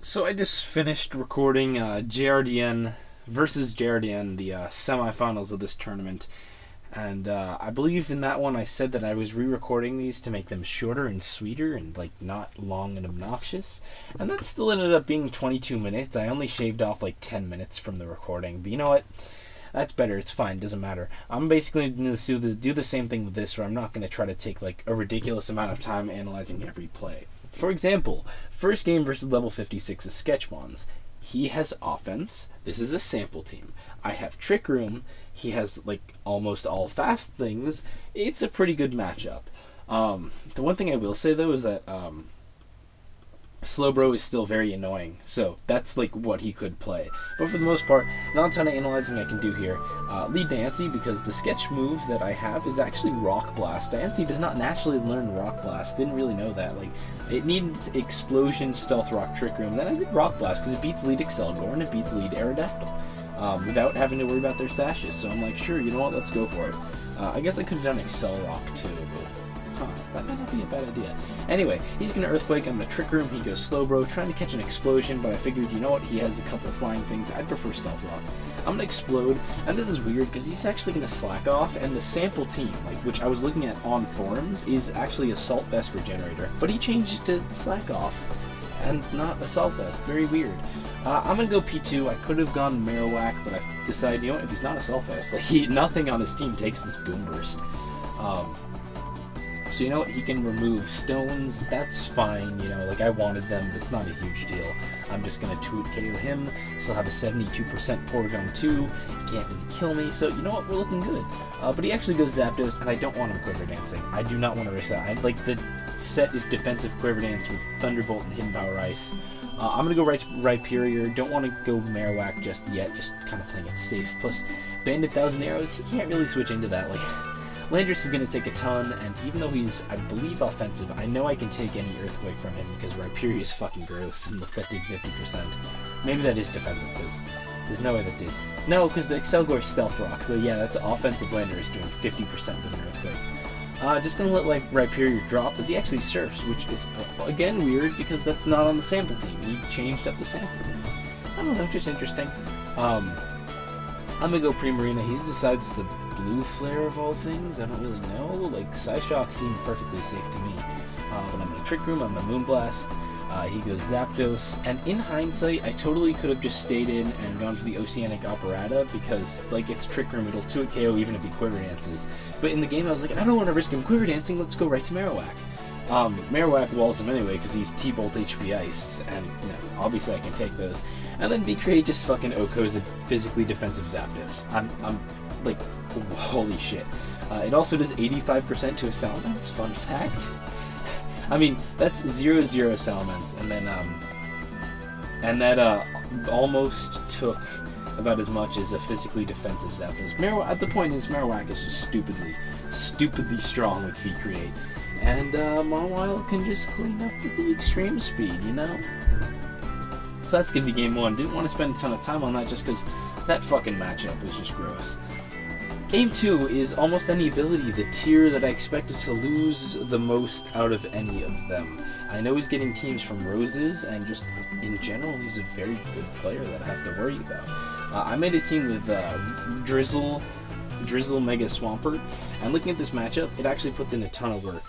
So I just finished recording JRDN versus JRDN, the semifinals of this tournament. And I believe in that one I said that I was re-recording these to make them shorter and sweeter and like not long and obnoxious. And that still ended up being 22 minutes. I only shaved off like 10 minutes from the recording. But you know what? That's better. It's fine. Doesn't matter. I'm basically going to do the same thing with this, where I'm not going to try to take like a ridiculous amount of time analyzing every play. For example, first game versus level 56 is Sketchmons. He has offense. This is a sample team. I have Trick Room. He has like almost all fast things. It's a pretty good matchup. The one thing I will say though is that Slowbro is still very annoying, so that's like what he could play. But for the most part, not a ton of analyzing I can do here. Lead Dancy, because the sketch move that I have is actually Rock Blast. Dancy does not naturally learn Rock Blast. Didn't really know that. Like, it needs Explosion, Stealth Rock, Trick Room. Then I did Rock Blast because it beats Lead Excelgor and it beats Lead Aerodactyl without having to worry about their sashes. So I'm like, sure, you know what? Let's go for it. I guess I could have done Excel Rock too, but that might not be a bad idea. Anyway, he's going to Earthquake, I'm going to Trick Room, he goes Slowbro, trying to catch an Explosion, but I figured, you know what, he has a couple of flying things, I'd prefer Stealth Rock. I'm going to Explode, and this is weird, because he's actually going to Slack Off, and the sample team, like which I was looking at on forums, is actually Assault Vest Regenerator, but he changed it to Slack Off, and not Assault Vest. Very weird. I'm going to go P2, I could have gone Marowak, but I decided, you know what, if he's not Assault Vest, like, nothing on his team takes this Boom Burst. So you know what, he can remove stones, that's fine, you know, like I wanted them, but it's not a huge deal. I'm just going to Toot KO him, still have a 72% Porygon 2, he can't really kill me, so you know what, we're looking good. But he actually goes Zapdos, and I don't want him Quiver Dancing. I do not want to risk that. Like, the set is defensive Quiver Dance with Thunderbolt and Hidden Power Ice. I'm going to go Rhyperior, don't want to go Marowak just yet, just kind of playing it safe. Plus, Bandit 1000 Arrows, he can't really switch into that, like... Landorus is going to take a ton, and even though he's, I believe, offensive, I know I can take any Earthquake from him because Rhyperior is fucking gross, and look, that did 50%. Maybe that is defensive, because there's no way that did. No, because the Excelgor is Stealth Rock, so yeah, that's offensive Landorus doing 50% with an Earthquake. Just going to let, like, Rhyperior drop as he actually surfs, which is, again, weird, because that's not on the sample team. He changed up the sample. I don't know, just interesting. I'm going to go Primarina. He decides to Blue Flare of all things? I don't really know. Like, Psyshock seemed perfectly safe to me. But I'm going to Trick Room, I'm going to Moonblast. He goes Zapdos. And in hindsight, I totally could have just stayed in and gone for the Oceanic Operata because, like, it's Trick Room. It'll 2-hit KO even if he Quiver Dances. But in the game, I was like, I don't want to risk him Quiver Dancing. Let's go right to Marowak. Marowak walls him anyway because he's T-Bolt HP Ice. And, you know, obviously I can take those. And then V-Create just fucking OHKOs a physically defensive Zapdos. I'm like, holy shit. It also does 85% to a Salamence, fun fact. I mean, that's 0-0 Salamence, and that almost took about as much as a physically defensive Zapdos. At the point is, Marowak is just stupidly strong with V-Create. And Mawile can just clean up with the extreme speed, you know? So that's gonna be game one. Didn't want to spend a ton of time on that just because that fucking matchup was just gross. Game 2 is almost any ability, the tier that I expected to lose the most out of any of them. I know he's getting teams from Roses, and just in general, he's a very good player that I have to worry about. I made a team with Drizzle, Mega Swampert, and looking at this matchup, it actually puts in a ton of work.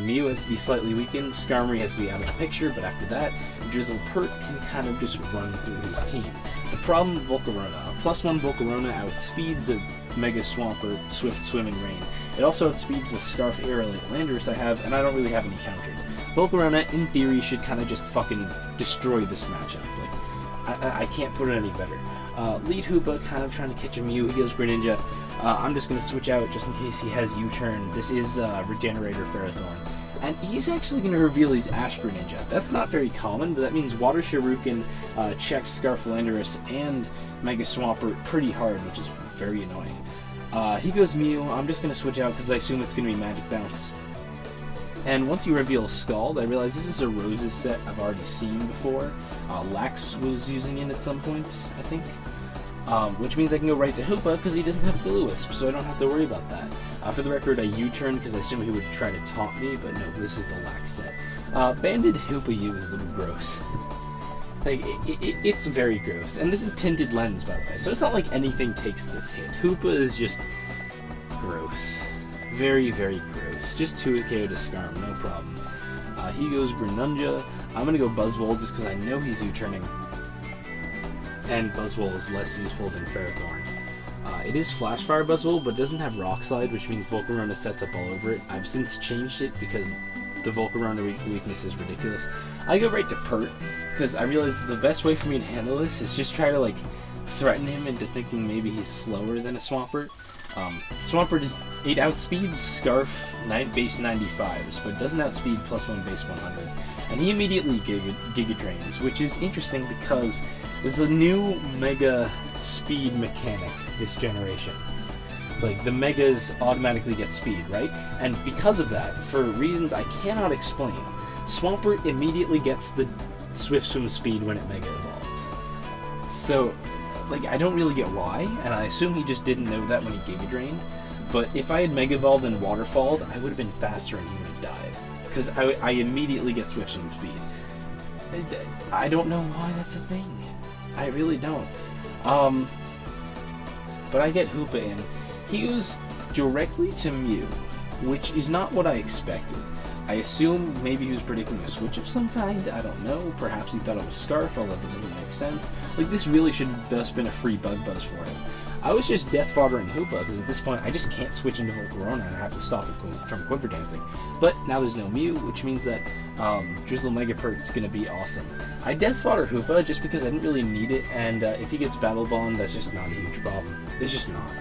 Mew has to be slightly weakened, Skarmory has to be out of the picture, but after that, Drizzle Pert can kind of just run through his team. The problem with Volcarona, +1 Volcarona outspeeds a Mega Swampert, Swift Swimming Rain. It also outspeeds the Scarf Aerolite Landorus I have, and I don't really have any counters. Volcarona, in theory, should kind of just fucking destroy this matchup. Like, I can't put it any better. Lead Hoopa, kind of trying to catch a Mew, he goes Greninja. I'm just going to switch out just in case he has U-turn. This is Regenerator Ferrothorn. And he's actually going to reveal he's Ash Greninja. That's not very common, but that means Water Shuriken checks Scarf Landorus and Mega Swampert pretty hard, which is very annoying. He goes Mew. I'm just going to switch out because I assume it's going to be Magic Bounce. And once you reveal Scald, I realize this is a Roses set I've already seen before. Lax was using it at some point, I think. Which means I can go right to Hoopa because he doesn't have Will-O-Wisp, so I don't have to worry about that. For the record, I U-turned because I assumed he would try to taunt me, but no, this is the Lax set. Banded Hoopa U is a little gross. Like, it's very gross. And this is tinted lens, by the way, so it's not like anything takes this hit. Hoopa is just gross. Very, very gross. Just 2 KO to Skarm, no problem. He goes Greninja. I'm gonna go Buzzwole just because I know he's U-turning. And Buzzwole is less useful than Ferrothorn. It is Flash Fire Buzzwole, but doesn't have Rock Slide, which means Volcarona sets up all over it. I've since changed it because the Volcarona weakness is ridiculous. I go right to Pert, because I realize the best way for me to handle this is just try to, like, threaten him into thinking maybe he's slower than a Swampert. Swampert is 8 outspeeds, Scarf base 95s, but doesn't outspeed +1 base 100s. And he immediately Giga Drains, which is interesting because there's a new Mega Speed mechanic this generation. Like, the Megas automatically get speed, right? And because of that, for reasons I cannot explain, Swampert immediately gets the Swift Swim speed when it Mega Evolves. So, like, I don't really get why, and I assume he just didn't know that when he Giga Drained. But if I had Mega Evolved and Waterfalled, I would have been faster and he would have died. Because I immediately get Swift Swim speed. I don't know why that's a thing. I really don't. But I get Hoopa in. He goes directly to Mew, which is not what I expected. I assume maybe he was predicting a switch of some kind, I don't know. Perhaps he thought it was Scarf, although that doesn't make sense. Like, this really should have thus been a free Bug Buzz for him. I was just death foddering Hoopa, because at this point I just can't switch into Volcarona and I have to stop it from Quiver Dancing. But now there's no Mew, which means that Drizzle Mega Pert's gonna be awesome. I death fodder Hoopa just because I didn't really need it, and if he gets Battle Bond, that's just not a huge problem. It's just not.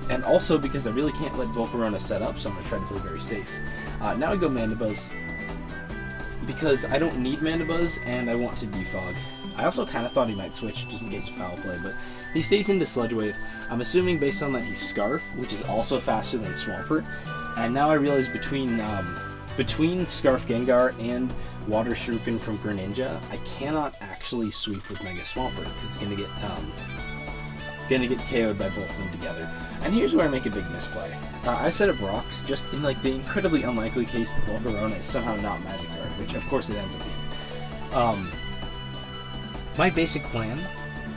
And also because I really can't let Volcarona set up, so I'm going to try to play very safe. Now I go Mandibuzz, because I don't need Mandibuzz, and I want to defog. I also kind of thought he might switch, just in case of foul play, but he stays into Sludge Wave. I'm assuming based on that he's Scarf, which is also faster than Swampert, and now I realize between Scarf Gengar and Water Shuriken from Greninja, I cannot actually sweep with Mega Swampert, because it's going to get KO'd by both of them together. And here's where I make a big misplay. I set up rocks just in like the incredibly unlikely case that Volcarona is somehow not Magic Guard, which of course it ends up being. My basic plan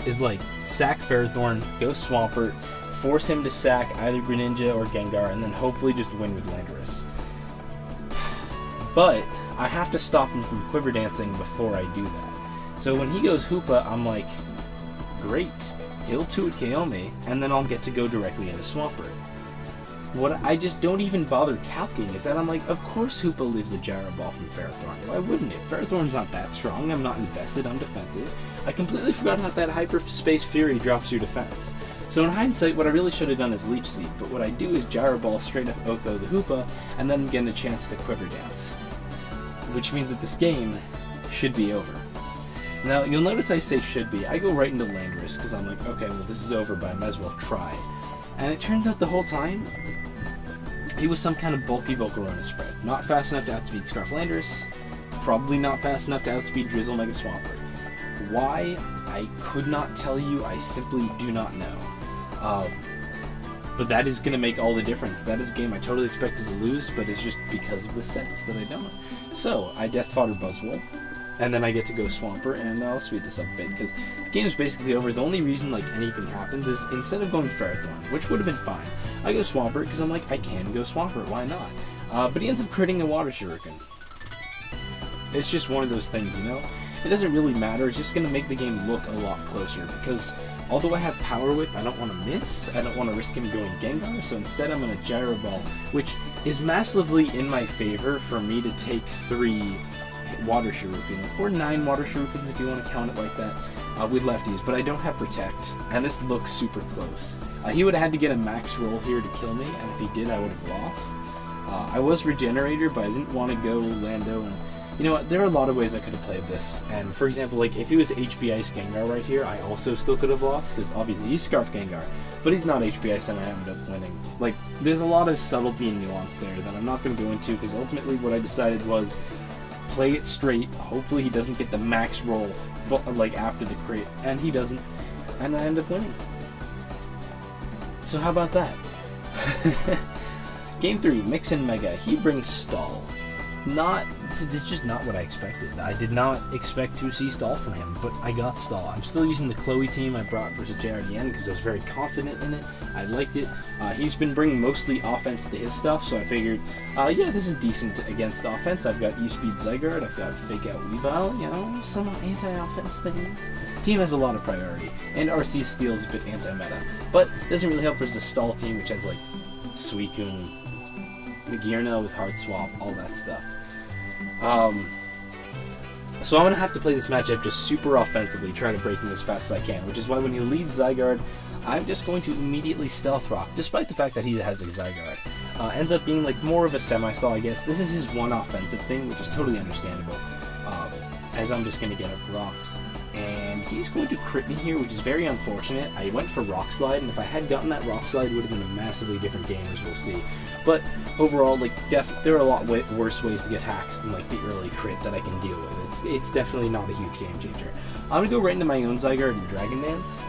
is like sack Ferrothorn, go Swampert, force him to sack either Greninja or Gengar, and then hopefully just win with Landorus. But I have to stop him from Quiver Dancing before I do that. So when he goes Hoopa, I'm like, great. He'll 2 KO me, and then I'll get to go directly into Swampert. What I just don't even bother calculating is that I'm like, of course Hoopa leaves a Gyro Ball from Ferrothorn. Why wouldn't it? Ferrothorn's not that strong, I'm not invested, I'm defensive. I completely forgot how that Hyperspace Fury drops your defense. So in hindsight, what I really should have done is Leech Seed, but what I do is Gyro Ball straight up Oko the Hoopa, and then get a chance to Quiver Dance. Which means that this game should be over. Now, you'll notice I say should be. I go right into Landorus, because I'm like, okay, well this is over, but I might as well try. And it turns out the whole time, he was some kind of bulky Volcarona spread. Not fast enough to outspeed Scarf Landorus, probably not fast enough to outspeed Drizzle Mega Swampert. Why? I could not tell you, I simply do not know. But that is going to make all the difference. That is a game I totally expected to lose, but it's just because of the sets that I don't. So, I Death Fodder Buzzwole. And then I get to go Swampert, and I'll speed this up a bit, because the game's basically over. The only reason, like, anything happens is, instead of going Ferrothorn, which would have been fine, I go Swampert, because I'm like, I can go Swampert, why not? But he ends up critting a Water Shuriken. It's just one of those things, you know? It doesn't really matter, it's just going to make the game look a lot closer, because although I have Power Whip, I don't want to miss, I don't want to risk him going Gengar, so instead I'm going to Gyro Ball, which is massively in my favor for me to take 3 Water Shuriken, or 9 Water Shurikens if you want to count it like that, with lefties, but I don't have Protect, and this looks super close. He would have had to get a max roll here to kill me, and if he did, I would have lost. I was Regenerator, but I didn't want to go Lando, and you know what, there are a lot of ways I could have played this, and for example, like, if he was HP Ice Gengar right here, I also still could have lost, because obviously he's Scarf Gengar, but he's not HP Ice, and I ended up winning. Like, there's a lot of subtlety and nuance there that I'm not going to go into, because ultimately what I decided was, play it straight, hopefully he doesn't get the max roll like after the crit, and he doesn't, and I end up winning. So how about that? Game 3, Mix and Mega, he brings Stall. this is just not what I expected. I did not expect to see stall from him, but I got stall. I'm still using the Chloe team I brought versus JRDN because I was very confident in it. I liked it. He's been bringing mostly offense to his stuff, so I figured, yeah, this is decent against offense. I've got E-Speed Zygarde, I've got Fake Out Weavile, you know, some anti-offense things. Team has a lot of priority, and Arceus Steel is a bit anti-meta, but doesn't really help versus the stall team, which has like Suicune, Magearna with Hard Swap, all that stuff. So I'm going to have to play this matchup just super offensively, try to break him as fast as I can, which is why when he leads Zygarde, I'm just going to immediately Stealth Rock, despite the fact that he has a Zygarde. Ends up being like more of a semi-stall, I guess. This is his one offensive thing, which is totally understandable, as I'm just going to get up Rocks. And he's going to crit me here, which is very unfortunate. I went for Rock Slide, and if I had gotten that Rock Slide, it would have been a massively different game, as we'll see. But overall, like, there are a lot worse ways to get hacks than like the early crit that I can deal with. It's definitely not a huge game changer. I'm gonna go right into my own Zygarde and Dragon Dance,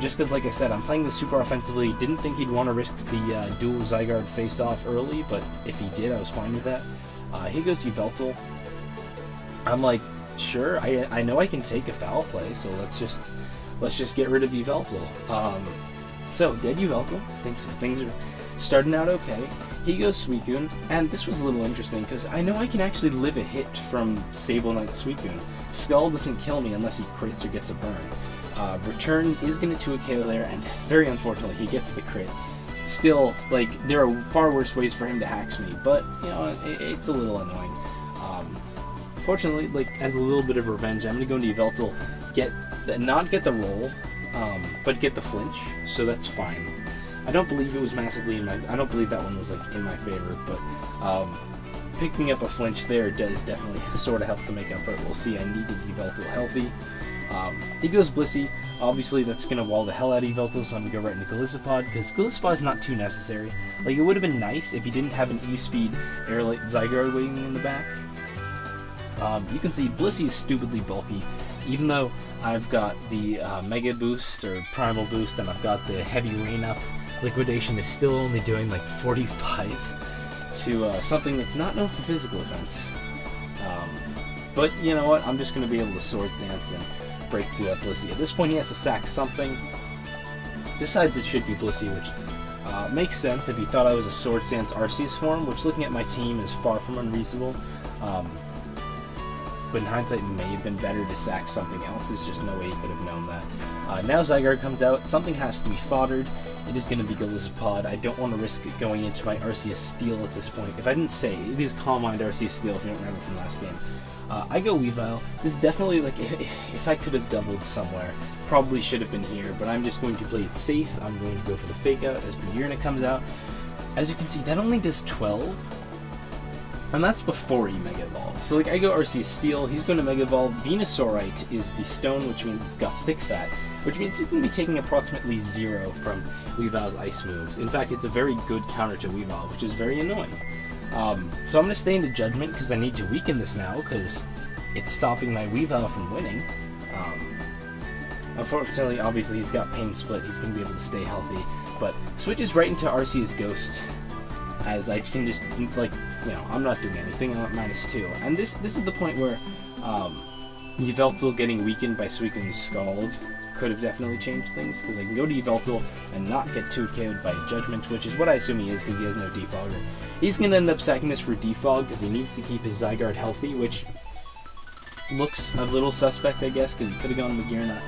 just because, like I said, I'm playing this super offensively. Didn't think he'd want to risk the dual Zygarde face-off early, but if he did, I was fine with that. Here goes Yveltal. I'm like, sure, I know I can take a foul play, so let's just get rid of Yveltal. So dead Yveltal. Things are starting out okay. He goes Suicune, and this was a little interesting because I know I can actually live a hit from Sable Knight Suicune. Skull doesn't kill me unless he crits or gets a burn. Return is going to 2 KO there, and very unfortunately he gets the crit. Still, like, there are far worse ways for him to hacks me, but you know, it's a little annoying. Fortunately, like, as a little bit of revenge, I'm going to go into Yveltal, not get the roll, but get the flinch, so that's fine. I don't believe it was massively I don't believe that one was, like, in my favor, but, picking up a flinch there does definitely sort of help to make up for it. We'll see. I needed Yveltal healthy. He goes Blissey. Obviously, that's going to wall the hell out of Yveltal, so I'm going to go right into Golisopod, because Golisopod is not too necessary. Like, it would have been nice if he didn't have an E-Speed Airlight Zygarde waiting in the back. You can see Blissey is stupidly bulky, even though I've got the Mega Boost or Primal Boost, and I've got the Heavy Rain Up. Liquidation is still only doing like 45 to something that's not known for physical offense. But you know what? I'm just going to be able to Swords Dance and break through that Blissey. At this point, he has to sack something. Decides it should be Blissey, which makes sense if he thought I was a Swords Dance Arceus form, which, looking at my team, is far from unreasonable. But in hindsight, it may have been better to sack something else. There's just no way he could have known that. Now Zygarde comes out. Something has to be foddered. It is going to be Golisopod. I don't want to risk it going into my Arceus Steel at this point. If I didn't say, it is Calm Mind Arceus Steel, if you don't remember from last game. I go Weavile. This is definitely, like, if I could have doubled somewhere, probably should have been here, but I'm just going to play it safe. I'm going to go for the Fake Out as Magearna comes out. As you can see, that only does 12. And that's before he Mega Evolves. So, like, I go Arceus Steel, he's going to Mega Evolve. Venusaurite is the stone, which means it's got Thick Fat, which means he's going to be taking approximately 0 from Weavile's ice moves. In fact, it's a very good counter to Weavile, which is very annoying. So I'm going to stay into Judgment, because I need to weaken this now, because it's stopping my Weavile from winning. Unfortunately, obviously, he's got Pain Split, he's going to be able to stay healthy, but switches right into Arceus Ghost, as I can just, like, you know, I'm not doing anything, I'm at -2. And this is the point where Yveltal getting weakened by Suicune's Scald could have definitely changed things, because I can go to Yveltal and not get 2KO'd by Judgment, which is what I assume he is, because he has no Defogger. He's going to end up sacking this for Defog, because he needs to keep his Zygarde healthy, which looks a little suspect, I guess, because he could have gone Magearna.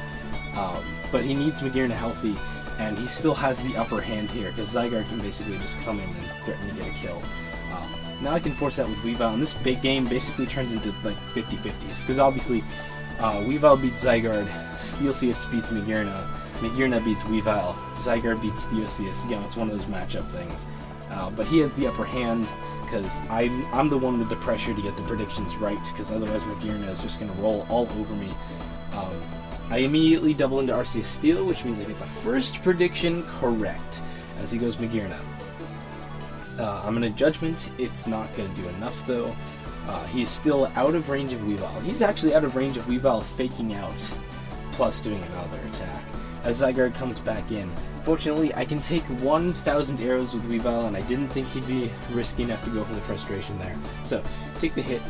But he needs Magearna healthy, and he still has the upper hand here, because Zygarde can basically just come in and threaten to get a kill. Now I can force that with Weavile, and this big game basically turns into like 50-50s, because obviously Weavile beats Zygarde, Steelseus beats Magearna, Magearna beats Weavile, Zygarde beats Steelseus. You know, it's one of those matchup things. But he has the upper hand, because I'm the one with the pressure to get the predictions right, because otherwise Magearna is just going to roll all over me. I immediately double into Arceus Steel, which means I get the first prediction correct, as he goes Magearna. I'm going to Judgment. It's not going to do enough, though. He's still out of range of Weavile. He's actually out of range of Weavile faking out, plus doing another attack. as Zygarde comes back in. Fortunately, I can take 1,000 arrows with Weavile, and I didn't think he'd be risky enough to go for the frustration there. So, take the hit.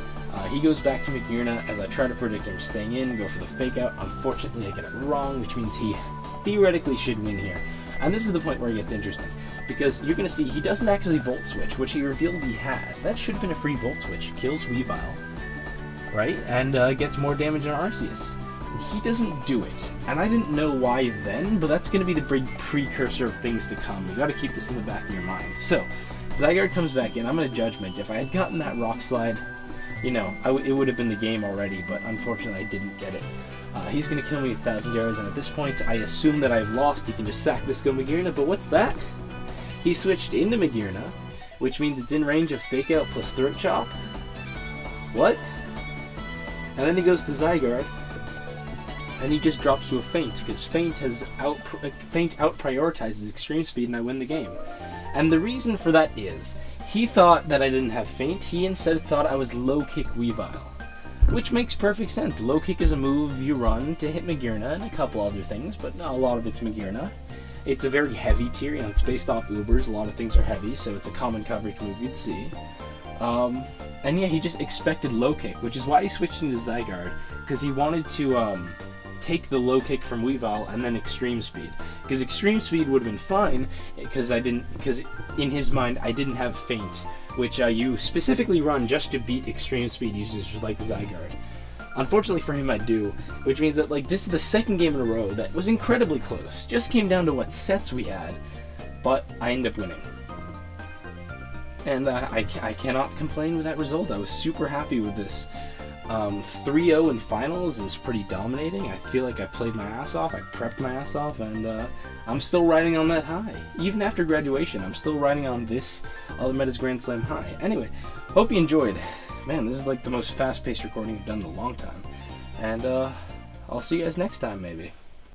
He goes back to Magearna as I try to predict him staying in, go for the fake out. Unfortunately, I get it wrong, which means he theoretically should win here. And this is the point where it gets interesting, because you're going to see he doesn't actually Volt Switch, which he revealed he had. That should have been a free Volt Switch. Kills Weavile, right? And gets more damage on Arceus. He doesn't do it, and I didn't know why then, but that's going to be the big precursor of things to come. You got to keep this in the back of your mind. So, Zygarde comes back in. I'm going to Judgment. If I had gotten that Rock Slide, you know, it would have been the game already, but unfortunately I didn't get it. He's going to kill me with 1,000 arrows, and at this point I assume that I've lost. He can just sack this, go Magearna, but what's that? He switched into Magearna, which means it's in range of Fake Out plus Throat Chop. What? And then he goes to Zygarde, and he just drops to a Feint, because Feint out-prioritizes Extreme Speed, and I win the game. And the reason for that is, he thought that I didn't have Feint, he instead thought I was Low Kick Weavile. Which makes perfect sense. Low Kick is a move you run to hit Magearna and a couple other things, but a lot of it's Magearna. It's a very heavy tier, you know, it's based off Ubers, a lot of things are heavy, so it's a common coverage move you'd see. And yeah, he just expected Low Kick, which is why he switched into Zygarde, because he wanted to take the Low Kick from Weavile and then Extreme Speed. Because Extreme Speed would have been fine, because in his mind I didn't have Feint, which you specifically run just to beat Extreme Speed users like Zygarde. Unfortunately for him I do, which means that like this is the second game in a row that was incredibly close. Just came down to what sets we had, but I end up winning. And I cannot complain with that result. I was super happy with this. 3-0 in finals is pretty dominating. I feel like I played my ass off, I prepped my ass off, and I'm still riding on that high. Even after graduation, I'm still riding on this All the Metas Grand Slam high. Anyway, hope you enjoyed. Man, this is like the most fast-paced recording I've done in a long time. And I'll see you guys next time, maybe.